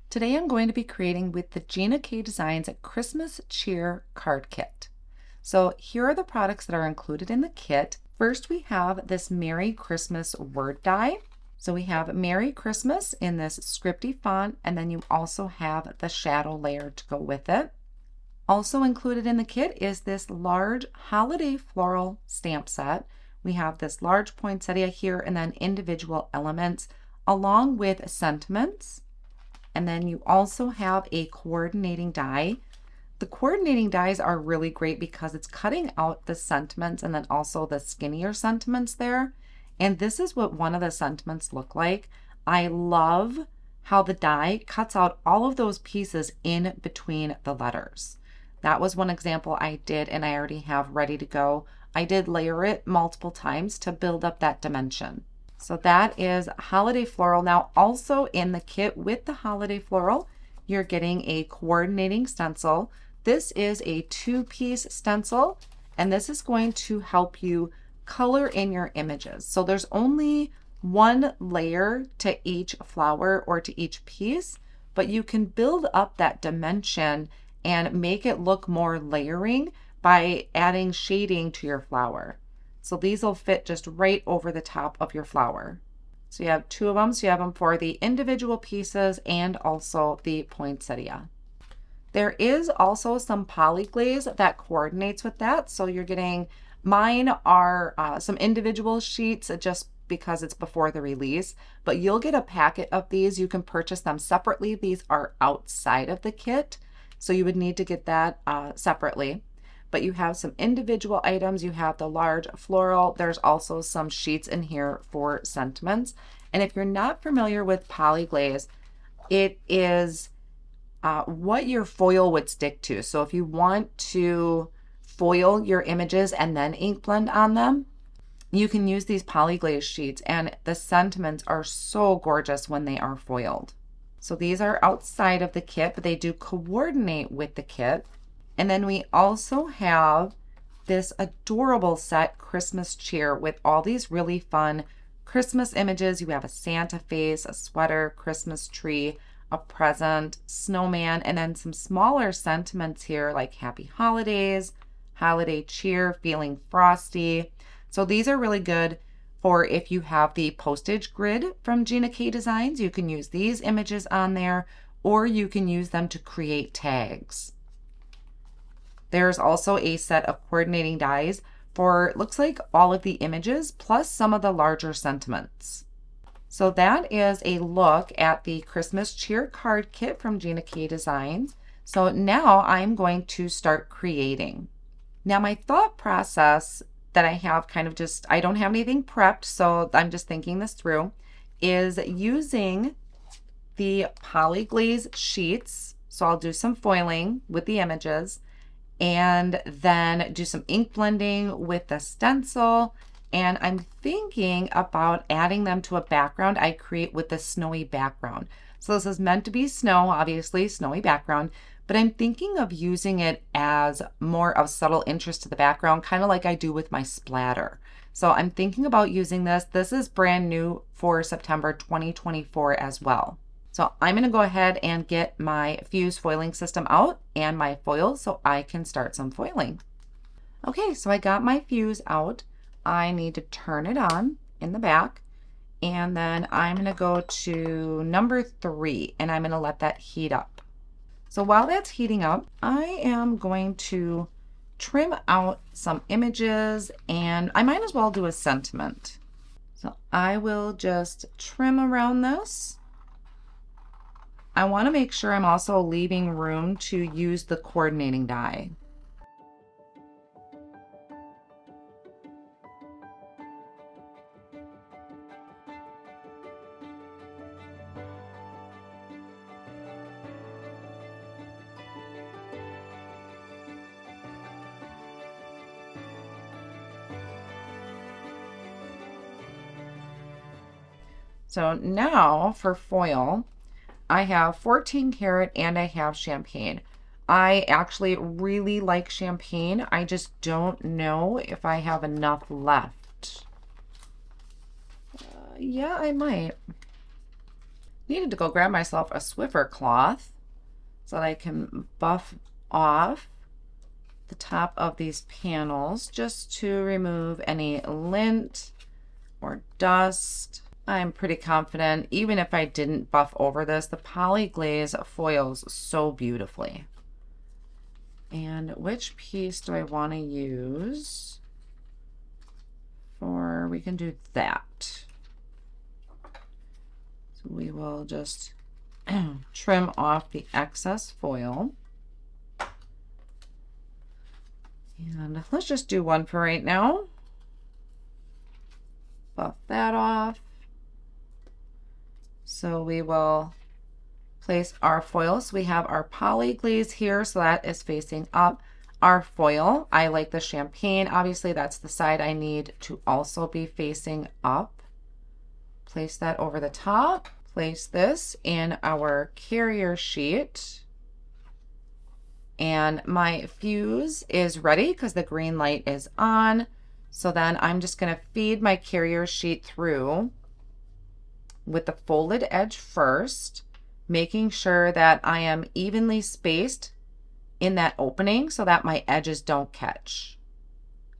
Today I'm going to be creating with the Gina K Designs Christmas Cheer Card Kit. So here are the products that are included in the kit. First we have this Merry Christmas word die. So we have Merry Christmas in this scripty font, and then you also have the shadow layer to go with it. Also included in the kit is this large holiday floral stamp set. We have this large poinsettia here and then individual elements along with sentiments. And then you also have a coordinating die. The coordinating dies are really great because it's cutting out the sentiments and then also the skinnier sentiments there. And this is what one of the sentiments look like. I love how the die cuts out all of those pieces in between the letters. That was one example I did and I already have ready to go. I did layer it multiple times to build up that dimension. So that is Holiday Floral. Now also in the kit with the Holiday Floral, you're getting a coordinating stencil. This is a 2-piece stencil, and this is going to help you color in your images. So there's only one layer to each flower or to each piece, but you can build up that dimension and make it look more layering by adding shading to your flower. So these will fit just right over the top of your flower. So you have 2 of them. So you have them for the individual pieces and also the poinsettia. There is also some poly glaze that coordinates with that. So you're getting, mine are some individual sheets just because it's before the release, but you'll get a packet of these. You can purchase them separately. These are outside of the kit, so you would need to get that separately. But you have some individual items. You have the large floral. There's also some sheets in here for sentiments. And if you're not familiar with poly glaze, it is what your foil would stick to. So if you want to foil your images and then ink blend on them, you can use these poly glaze sheets, and the sentiments are so gorgeous when they are foiled. So these are outside of the kit, but they do coordinate with the kit. And then we also have this adorable set, Christmas Cheer, with all these really fun Christmas images. You have a Santa face, a sweater, Christmas tree, a present, snowman, and then some smaller sentiments here like Happy Holidays, Holiday Cheer, Feeling Frosty. So these are really good for if you have the postage grid from Gina K Designs. You can use these images on there, or you can use them to create tags. There's also a set of coordinating dies for, looks like, all of the images plus some of the larger sentiments. So that is a look at the Christmas Cheer Card Kit from Gina K Designs. So now I'm going to start creating. Now my thought process that I have kind of just, I don't have anything prepped, so I'm just thinking this through, is using the poly glaze sheets. So I'll do some foiling with the images, and then do some ink blending with the stencil. And I'm thinking about adding them to a background I create with the snowy background. So this is meant to be snow, obviously, snowy background, but I'm thinking of using it as more of subtle interest to the background, kind of like I do with my splatter. So I'm thinking about using this. This is brand new for September 2024 as well. So I'm going to go ahead and get my fuse foiling system out and my foil so I can start some foiling. Okay, so I got my fuse out. I need to turn it on in the back, and then I'm going to go to number 3 and I'm going to let that heat up. So while that's heating up, I am going to trim out some images, and I might as well do a sentiment. So I will just trim around this. I want to make sure I'm also leaving room to use the coordinating die. So now for foil, I have 14 karat and I have champagne. I actually really like champagne. I just don't know if I have enough left. Yeah, I might. Needed to go grab myself a Swiffer cloth so that I can buff off the top of these panels just to remove any lint or dust. I'm pretty confident, even if I didn't buff over this, the poly glaze foils so beautifully. And which piece do I want to use for, we can do that. So we will just trim off the excess foil. And let's just do one for right now. Buff that off. So we will place our foil. So we have our poly glaze here, so that is facing up. Our foil, I like the champagne. Obviously, that's the side I need to also be facing up. Place that over the top. Place this in our carrier sheet. And my fuse is ready because the green light is on. So then I'm just going to feed my carrier sheet through with the folded edge first, making sure that I am evenly spaced in that opening so that my edges don't catch,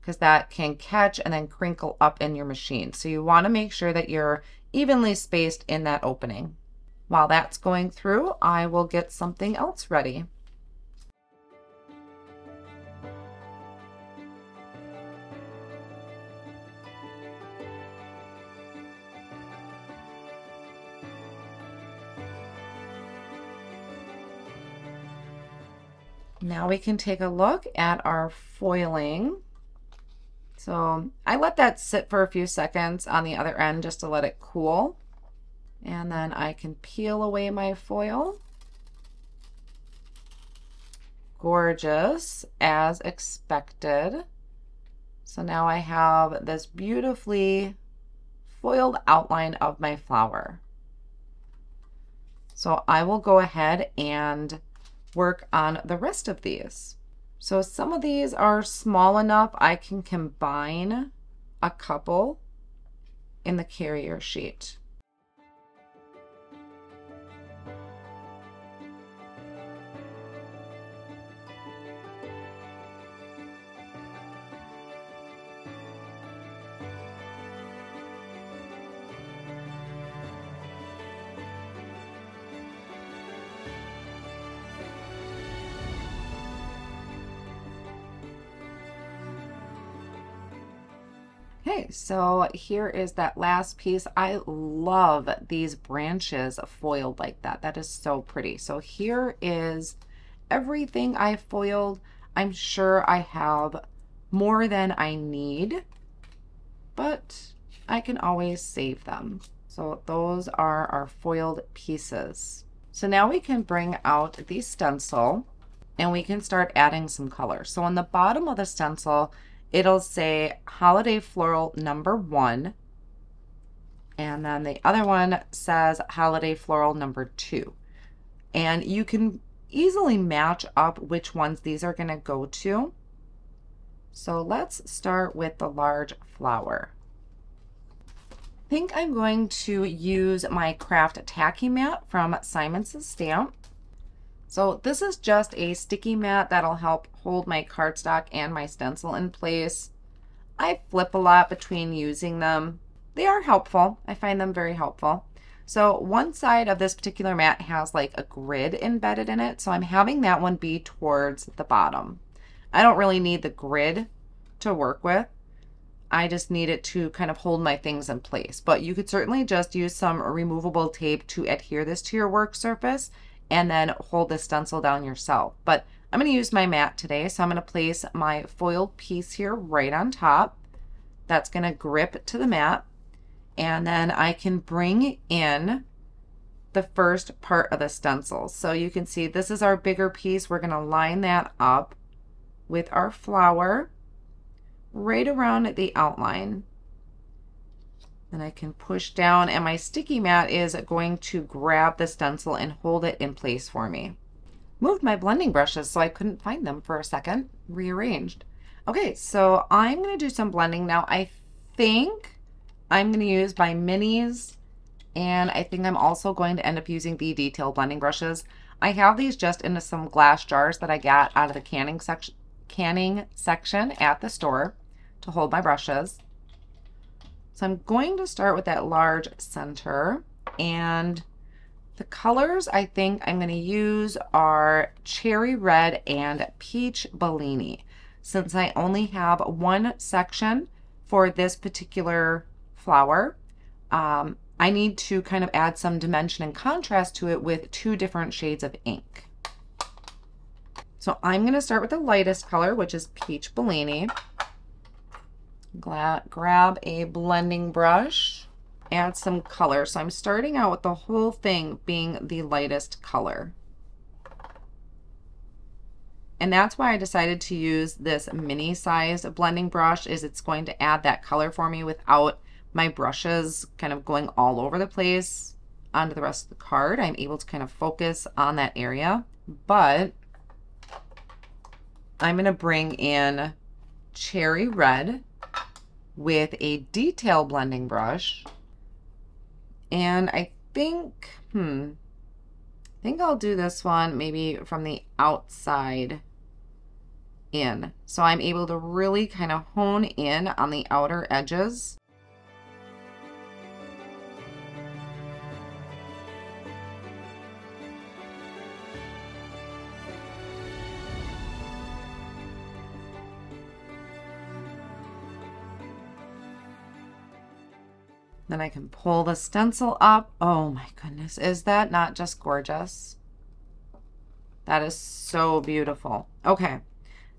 because that can catch and then crinkle up in your machine. So you want to make sure that you're evenly spaced in that opening. While that's going through, I will get something else ready. Now we can take a look at our foiling. So I let that sit for a few seconds on the other end just to let it cool. And then I can peel away my foil. Gorgeous, as expected. So now I have this beautifully foiled outline of my flower. So I will go ahead and work on the rest of these. So some of these are small enough I can combine a couple in the carrier sheet. Okay, so here is that last piece. I love these branches foiled like that. That is so pretty. So here is everything I foiled. I'm sure I have more than I need, but I can always save them. So those are our foiled pieces. So now we can bring out the stencil and we can start adding some color. So on the bottom of the stencil, it'll say Holiday Floral #1, and then the other one says Holiday Floral #2. And you can easily match up which ones these are going to go to. So let's start with the large flower. I think I'm going to use my craft Tacky Mat from Simon's Stamp. So this is just a sticky mat that'll help hold my cardstock and my stencil in place. I flip a lot between using them. They are helpful. I find them very helpful. So one side of this particular mat has like a grid embedded in it. So I'm having that one be towards the bottom. I don't really need the grid to work with. I just need it to kind of hold my things in place. But you could certainly just use some removable tape to adhere this to your work surface and then hold the stencil down yourself. But I'm going to use my mat today, so I'm going to place my foiled piece here right on top. That's going to grip to the mat, and then I can bring in the first part of the stencil. So you can see this is our bigger piece. We're going to line that up with our flower right around the outline. Then I can push down, and my sticky mat is going to grab the stencil and hold it in place for me. Moved my blending brushes so I couldn't find them for a second. Rearranged. Okay, so I'm going to do some blending now. I think I'm going to use my minis And I think I'm also going to end up using the detail blending brushes. I have these just into some glass jars that I got out of the canning section at the store to hold my brushes. So I'm going to start with that large center, and the colors I think I'm going to use are Cherry Red and Peach Bellini. Since I only have one section for this particular flower, I need to kind of add some dimension and contrast to it with two different shades of ink. So I'm going to start with the lightest color, which is Peach Bellini. Grab a blending brush, add some color. So I'm starting out with the whole thing being the lightest color. And that's why I decided to use this mini sized blending brush, is it's going to add that color for me without my brushes kind of going all over the place onto the rest of the card. I'm able to kind of focus on that area, but I'm going to bring in Cherry Red with a detail blending brush. And I think I'll do this one maybe from the outside in. So I'm able to really kind of hone in on the outer edges. Then I can pull the stencil up. Oh my goodness, is that not just gorgeous? That is so beautiful. Okay,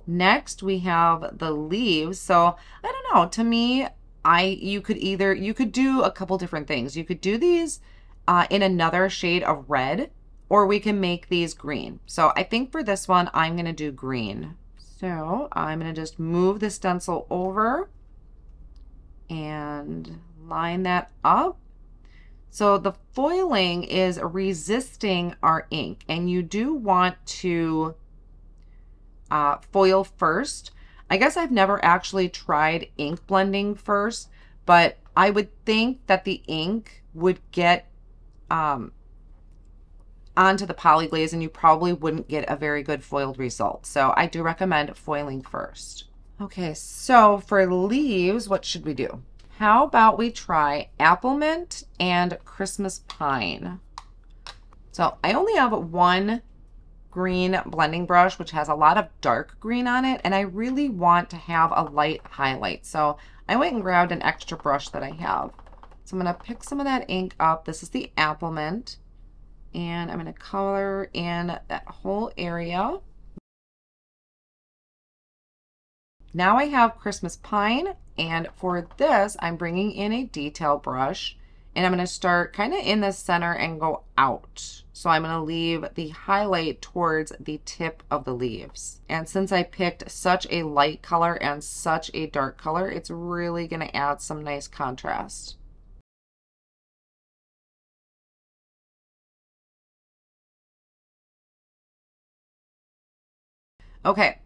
next we have the leaves. So I don't know, to me, you could do a couple different things. You could do these in another shade of red, or we can make these green. So I think for this one, I'm gonna do green. So I'm gonna just move the stencil over and line that up. So the foiling is resisting our ink, and you do want to foil first. I guess I've never actually tried ink blending first, but I would think that the ink would get onto the poly glaze and you probably wouldn't get a very good foiled result. So I do recommend foiling first. Okay, so for leaves, what should we do? How about we try Applemint and Christmas Pine? So I only have one green blending brush, which has a lot of dark green on it, and I really want to have a light highlight. So I went and grabbed an extra brush that I have. So I'm going to pick some of that ink up. This is the Applemint, and I'm going to color in that whole area. Now I have Christmas Pine, and for this, I'm bringing in a detail brush, and I'm going to start kind of in the center and go out. So I'm going to leave the highlight towards the tip of the leaves. And since I picked such a light color and such a dark color, it's really going to add some nice contrast. Okay.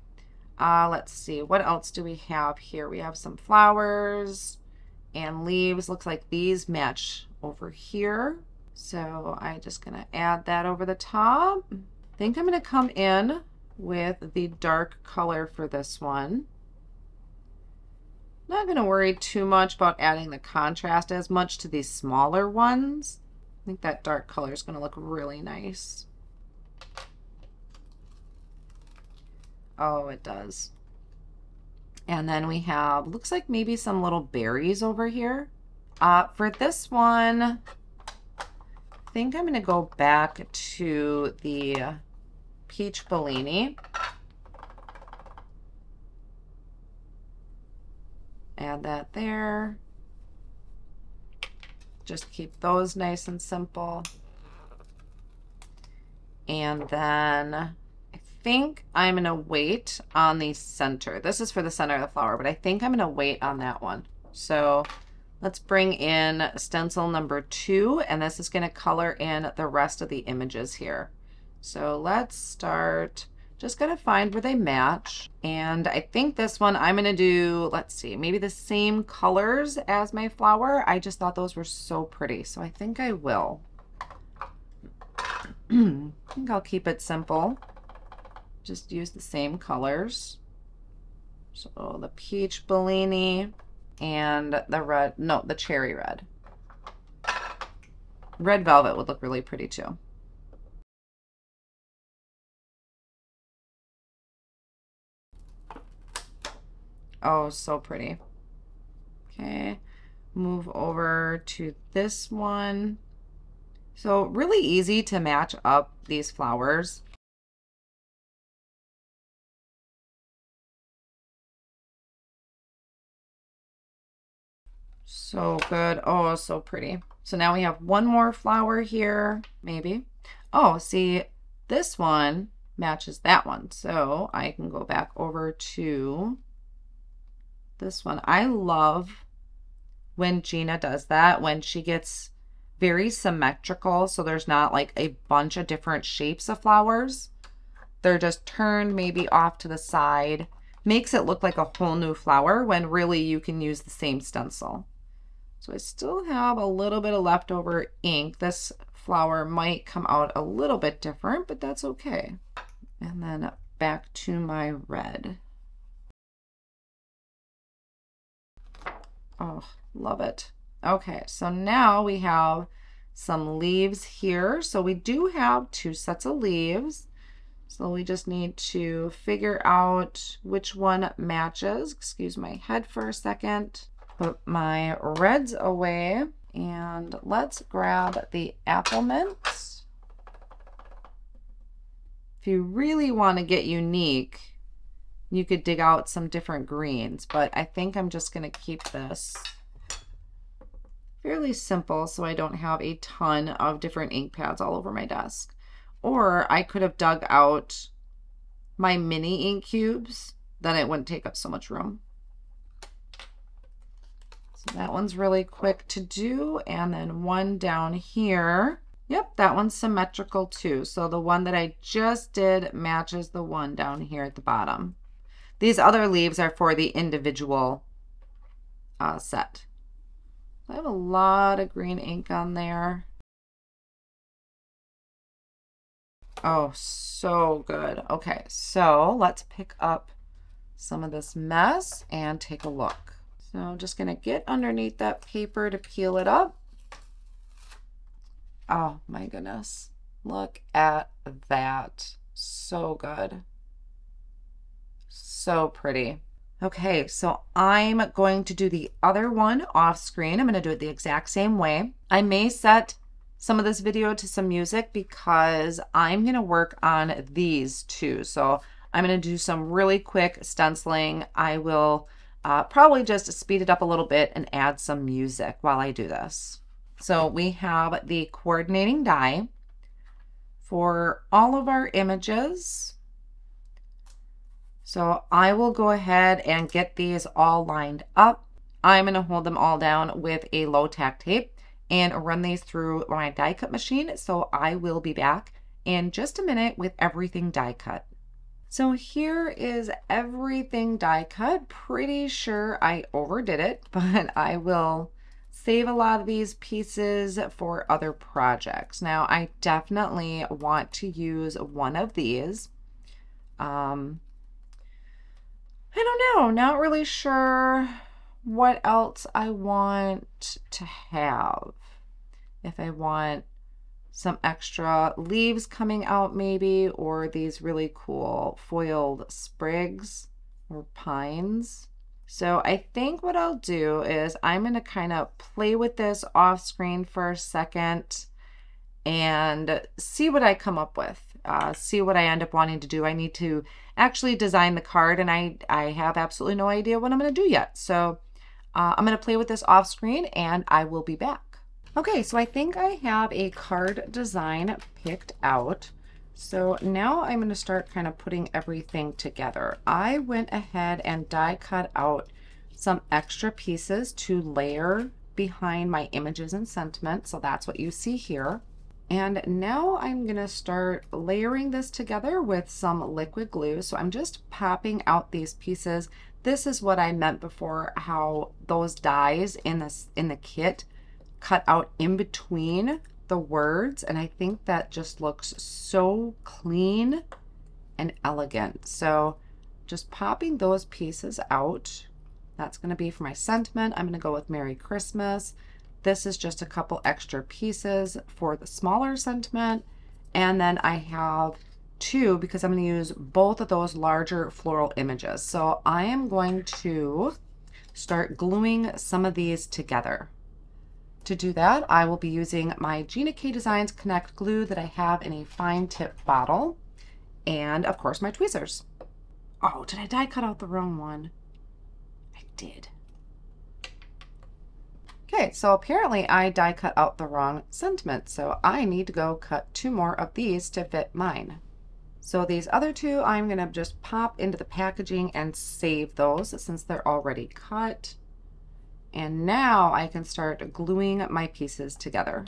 Let's see, what else do we have here? We have some flowers and leaves. Looks like these match over here. So I'm just gonna add that over the top. I think I'm gonna come in with the dark color for this one. Not gonna worry too much about adding the contrast as much to these smaller ones. I think that dark color is gonna look really nice. Oh, it does. And then we have, looks like maybe some little berries over here. For this one, I think I'm going to go back to the Peach Bellini. Add that there. Just keep those nice and simple. And then I think I'm gonna wait on the center. This is for the center of the flower, but I think I'm gonna wait on that one. So let's bring in stencil number 2, and this is gonna color in the rest of the images here. So let's start Just gotta find where they match. And I think this one I'm gonna do, let's see, maybe the same colors as my flower. I just thought those were so pretty, so I think I will. I think I'll keep it simple. Just use the same colors. So the peach Bellini and the red, no, the cherry red. Red velvet would look really pretty too. Oh, so pretty. Okay, move over to this one. So really easy to match up these flowers. So good. Oh, so pretty. So now we have one more flower here, maybe. Oh, see, this one matches that one. So I can go back over to this one. I love when Gina does that, when she gets very symmetrical. So there's not like a bunch of different shapes of flowers. They're just turned maybe off to the side. Makes it look like a whole new flower when really you can use the same stencil. So I still have a little bit of leftover ink. This flower might come out a little bit different, but that's okay. And then back to my red. Oh, love it. Okay, so now we have some leaves here. So we do have 2 sets of leaves. So we just need to figure out which one matches. Excuse my head for a second. Put my reds away and let's grab the Applemint. If you really want to get unique, you could dig out some different greens, but I think I'm just going to keep this fairly simple so I don't have a ton of different ink pads all over my desk. Or I could have dug out my mini ink cubes, then it wouldn't take up so much room. So that one's really quick to do. And then one down here. Yep, that one's symmetrical too. So the one that I just did matches the one down here at the bottom. These other leaves are for the individual set. I have a lot of green ink on there. Oh, so good. Okay, so let's pick up some of this mess and take a look. So I'm just going to get underneath that paper to peel it up. Oh my goodness. Look at that. So good. So pretty. Okay, so I'm going to do the other one off screen. I'm going to do it the exact same way. I may set some of this video to some music because I'm going to work on these too. So I'm going to do some really quick stenciling. I will probably just speed it up a little bit and add some music while I do this. So we have the coordinating die for all of our images. So I will go ahead and get these all lined up. I'm going to hold them all down with a low tack tape and run these through my die cut machine. So I will be back in just a minute with everything die cut. So here is everything die cut. Pretty sure I overdid it, but I will save a lot of these pieces for other projects. Now I definitely want to use one of these. I don't know, not really sure what else I want to have. If I want some extra leaves coming out maybe, or these really cool foiled sprigs or pines. So I think what I'll do is I'm going to kind of play with this off screen for a second and see what I come up with, see what I end up wanting to do. I need to actually design the card and I have absolutely no idea what I'm going to do yet. So I'm going to play with this off screen and I will be back. Okay, so I think I have a card design picked out. So now I'm going to start kind of putting everything together. I went ahead and die cut out some extra pieces to layer behind my images and sentiment. So that's what you see here. And now I'm gonna start layering this together with some liquid glue. So I'm just popping out these pieces. This is what I meant before, how those dies in the kit cut out in between the words, and I think that just looks so clean and elegant. So just popping those pieces out. That's going to be for my sentiment. I'm going to go with Merry Christmas. This is just a couple extra pieces for the smaller sentiment. And then I have two because I'm going to use both of those larger floral images. So I am going to start gluing some of these together. To do that, I will be using my Gina K Designs Connect glue that I have in a fine tip bottle, and of course my tweezers. Oh, did I die cut out the wrong one? I did. Okay, so apparently I die cut out the wrong sentiment, so I need to go cut two more of these to fit mine. So these other two, I'm gonna just pop into the packaging and save those since they're already cut. And now I can start gluing my pieces together.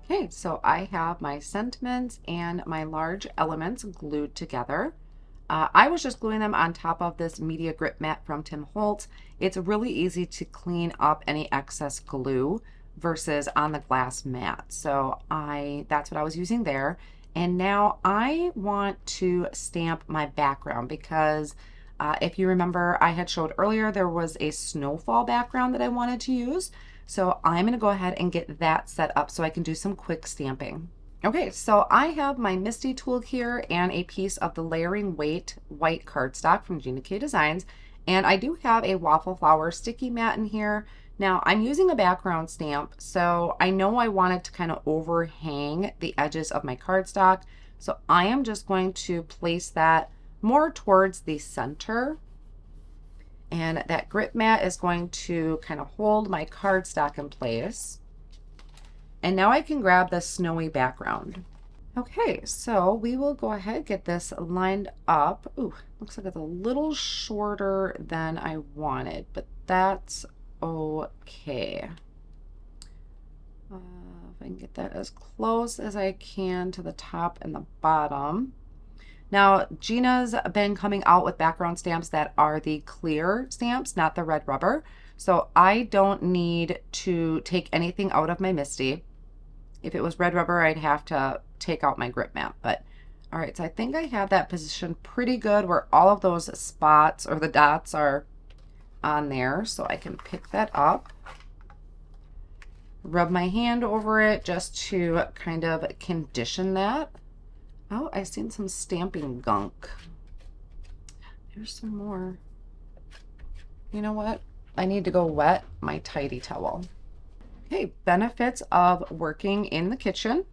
Okay, so I have my sentiments and my large elements glued together. I was just gluing them on top of this media grip mat from Tim Holtz. It's really easy to clean up any excess glue versus on the glass mat. So that's what I was using there. And now I want to stamp my background because if you remember, I had showed earlier there was a snowfall background that I wanted to use. So I'm gonna go ahead and get that set up so I can do some quick stamping. Okay, so I have my Misti tool here and a piece of the Layering Weight white cardstock from Gina K Designs. And I do have a waffle flower sticky mat in here. Now I'm using a background stamp, so I know I wanted to kind of overhang the edges of my cardstock. So I am just going to place that more towards the center. And that grip mat is going to kind of hold my cardstock in place. And now I can grab the snowy background. Okay, so we will go ahead and get this lined up. Ooh, looks like it's a little shorter than I wanted, but that's okay. If I can get that as close as I can to the top and the bottom. Now, Gina's been coming out with background stamps that are the clear stamps, not the red rubber. So I don't need to take anything out of my Misti. If it was red rubber, I'd have to take out my grip mat. But all right, so I think I have that positioned pretty good where all of those spots or the dots are on there. So I can pick that up, rub my hand over it just to kind of condition that. Oh, I seen some stamping gunk. There's some more. You know what? I need to go wet my tidy towel. Okay, benefits of working in the kitchen.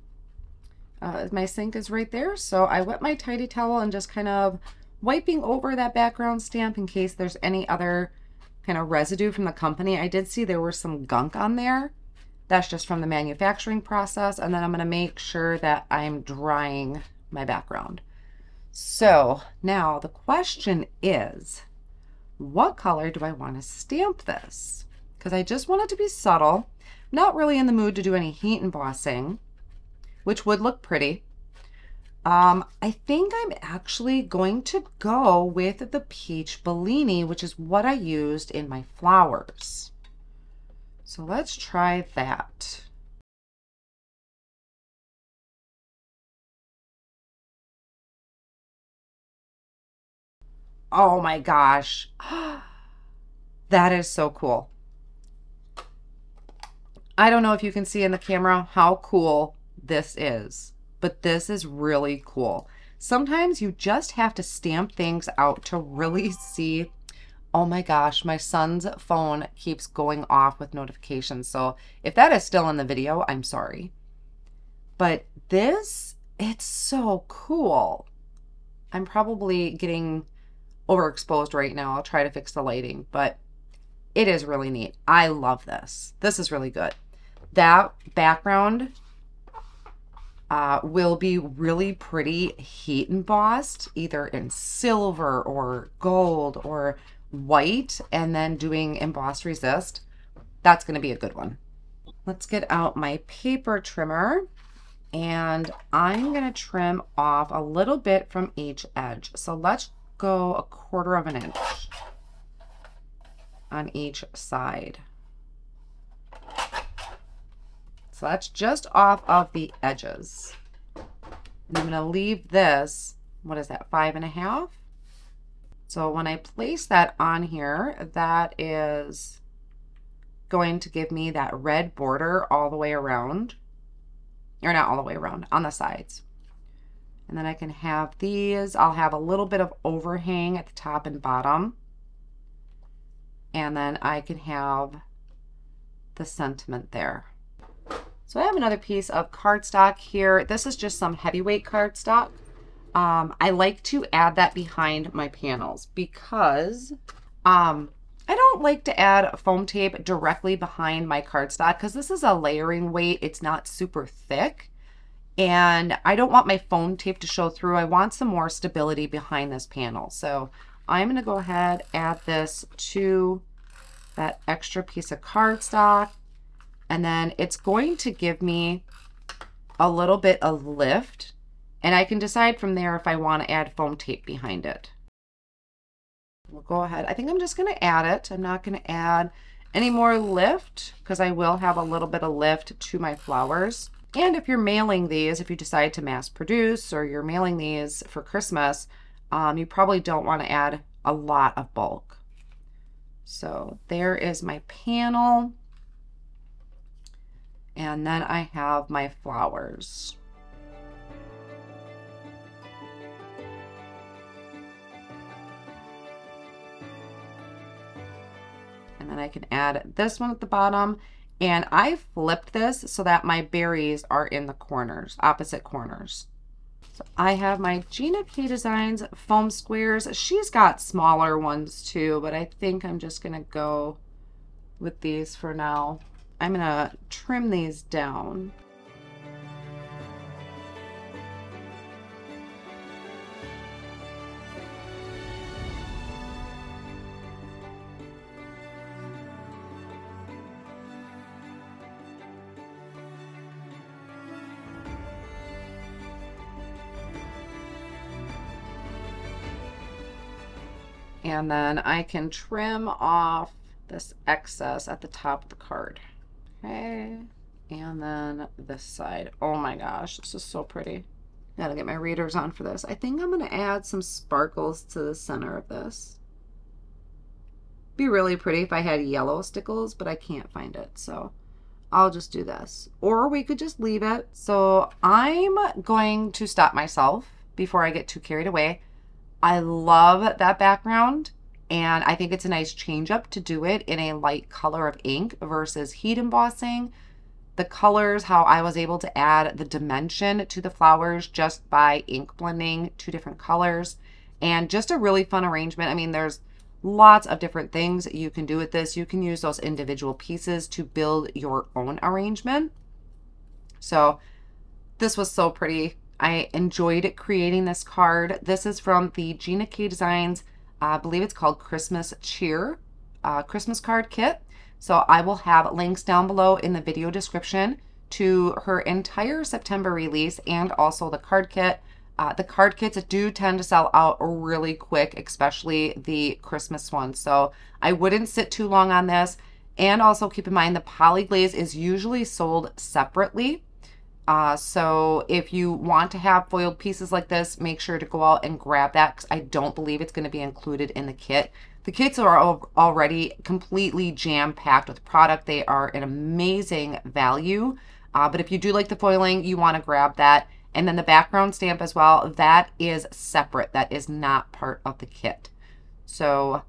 My sink is right there, so I wet my tidy towel and just kind of wiping over that background stamp in case there's any other kind of residue from the company. I did see there was some gunk on there. That's just from the manufacturing process, and then I'm going to make sure that I'm drying my background. So now the question is, what color do I want to stamp this? Because I just want it to be subtle. Not really in the mood to do any heat embossing, which would look pretty. I think I'm actually going to go with the Peach Bellini, which is what I used in my flowers. So let's try that. Oh my gosh. That is so cool. I don't know if you can see in the camera how cool this is, but this is really cool. Sometimes you just have to stamp things out to really see. Oh my gosh, my son's phone keeps going off with notifications. So if that is still in the video, I'm sorry. But this, it's so cool. I'm probably getting overexposed right now. I'll try to fix the lighting, but it is really neat. I love this. This is really good. That background, will be really pretty heat embossed, either in silver or gold or white, and then doing emboss resist. That's going to be a good one. Let's get out my paper trimmer, and I'm going to trim off a little bit from each edge. So let's go 1/4 of an inch on each side. So that's just off of the edges. And I'm going to leave this, what is that, 5.5? So when I place that on here, that is going to give me that red border all the way around, or not all the way around, on the sides. And then I can have these, I'll have a little bit of overhang at the top and bottom. And then I can have the sentiment there. So I have another piece of cardstock here. This is just some heavyweight cardstock. I like to add that behind my panels because I don't like to add foam tape directly behind my cardstock because this is a layering weight. It's not super thick. And I don't want my foam tape to show through. I want some more stability behind this panel. So I'm going to go ahead, add this to that extra piece of cardstock. And then it's going to give me a little bit of lift. And I can decide from there if I want to add foam tape behind it. We'll go ahead. I think I'm just going to add it. I'm not going to add any more lift because I will have a little bit of lift to my flowers. And if you're mailing these, if you decide to mass produce or you're mailing these for Christmas, you probably don't want to add a lot of bulk. So there is my panel. And then I have my flowers. And then I can add this one at the bottom. And I flipped this so that my berries are in the corners, opposite corners. So I have my Gina K Designs foam squares. She's got smaller ones too, but I think I'm just going to go with these for now. I'm going to trim these down. And then I can trim off this excess at the top of the card. Okay, and then this side. Oh my gosh, this is so pretty. Gotta get my readers on for this. I think I'm gonna add some sparkles to the center of this. Be really pretty if I had yellow stickles, but I can't find it, so I'll just do this. Or we could just leave it. So I'm going to stop myself before I get too carried away. I love that background. And I think it's a nice change up to do it in a light color of ink versus heat embossing. The colors, how I was able to add the dimension to the flowers just by ink blending 2 different colors. And just a really fun arrangement. I mean, there's lots of different things you can do with this. You can use those individual pieces to build your own arrangement. So this was so pretty. I enjoyed creating this card. This is from the Gina K Designs, I believe it's called Christmas Cheer Christmas card kit. So I will have links down below in the video description to her entire September release and also the card kit. The card kits do tend to sell out really quick, especially the Christmas ones. So I wouldn't sit too long on this. And also keep in mind the poly glaze is usually sold separately. So if you want to have foiled pieces like this, make sure to go out and grab that because I don't believe it's going to be included in the kit. The kits are already completely jam-packed with product. They are an amazing value. But if you do like the foiling, you want to grab that. And then the background stamp as well, that is separate. That is not part of the kit. So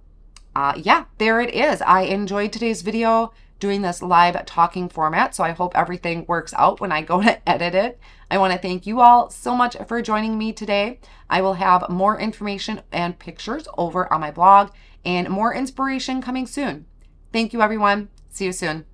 yeah, there it is. I enjoyed today's video doing this live talking format, so I hope everything works out when I go to edit it. I want to thank you all so much for joining me today. I will have more information and pictures over on my blog and more inspiration coming soon. Thank you, everyone. See you soon.